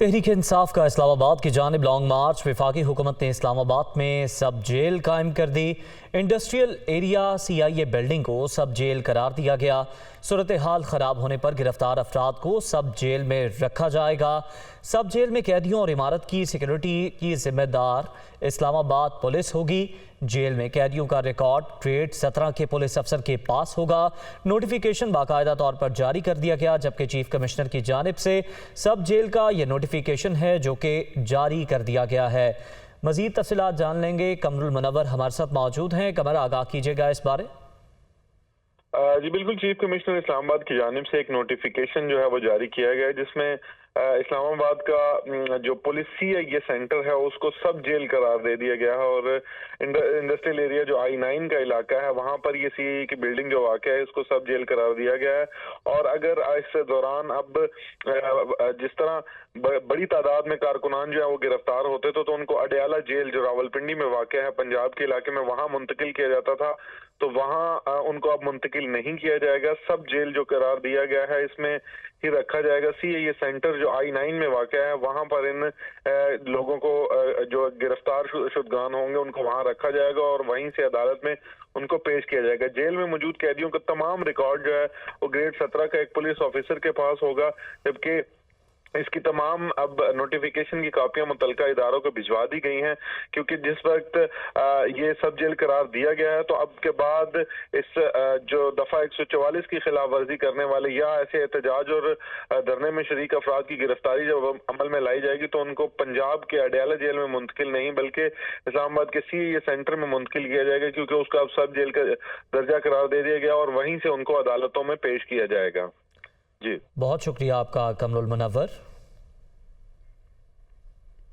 तहरीक इंसाफ का इस्लामाबाद की जानिब लॉन्ग मार्च। वफाकी हुकूमत ने इस्लामाबाद में सब जेल कायम कर दी। इंडस्ट्रियल एरिया CIA बिल्डिंग को सब जेल करार दिया गया। सूरत हाल ख़राब होने पर गिरफ्तार अफराद को सब जेल में रखा जाएगा। सब जेल में कैदियों और इमारत की सिक्योरिटी की जिम्मेदार इस्लामाबाद पुलिस होगी। जेल में कैदियों का रिकॉर्ड ग्रेड 17 के पुलिस अफसर के पास होगा। नोटिफिकेशन बाकायदा तौर पर जारी कर दिया गया, जबकि चीफ कमिश्नर की जानिब से सब जेल का यह नोटिफिकेशन है जो कि जारी कर दिया गया है। मजीद तफसीलात जान लेंगे। कमरुल मुनव्वर हमारे साथ मौजूद हैं। कमर, आगाह कीजिएगा इस बारे। जी बिल्कुल, चीफ कमिश्नर इस्लामाबाद की जानिब से एक नोटिफिकेशन जो है वो जारी किया गया है, जिसमें इस्लामाबाद का जो पुलिस CIA सेंटर है उसको सब जेल करार दे दिया गया है। और इंडस्ट्रियल एरिया जो I9 का इलाका है वहां पर ये CIA की बिल्डिंग जो वाक़या है इसको सब जेल करार दिया गया है। और अगर इस दौरान अब जिस तरह बड़ी तादाद में कारकुनान जो है वो गिरफ्तार होते तो उनको अडयाला जेल जो रावलपिंडी में वाक़या है पंजाब के इलाके में वहां मुंतकिल किया जाता था, तो वहां उनको अब मुंतकिल नहीं किया जाएगा। सब जेल जो करार दिया गया है इसमें ही रखा जाएगा। CIA सेंटर जो I9 में वाक़या है वहां पर इन लोगों को जो गिरफ्तार शुदगान होंगे उनको वहां रखा जाएगा और वहीं से अदालत में उनको पेश किया जाएगा। जेल में मौजूद कैदियों का तमाम रिकॉर्ड जो है वो ग्रेड 17 का एक पुलिस ऑफिसर के पास होगा, जबकि इसकी तमाम अब नोटिफिकेशन की कापियां मुतलका इदारों को भिजवा दी गई हैं, क्योंकि जिस वक्त ये सब जेल करार दिया गया है तो अब के बाद इस जो दफा 144 की खिलाफ वर्जी करने वाले या ऐसे एहतजाज और धरने में शरीक अफराद की गिरफ्तारी जब अमल में लाई जाएगी तो उनको पंजाब के अडयाला जेल में मुंतकिल नहीं बल्कि इस्लामाबाद के CIA सेंटर में मुंतकिल किया जाएगा, क्योंकि उसका अब सब जेल का दर्जा करार दे दिया गया और वहीं से उनको अदालतों में पेश किया जाएगा। जी बहुत शुक्रिया आपका कमरुल मुनव्वर।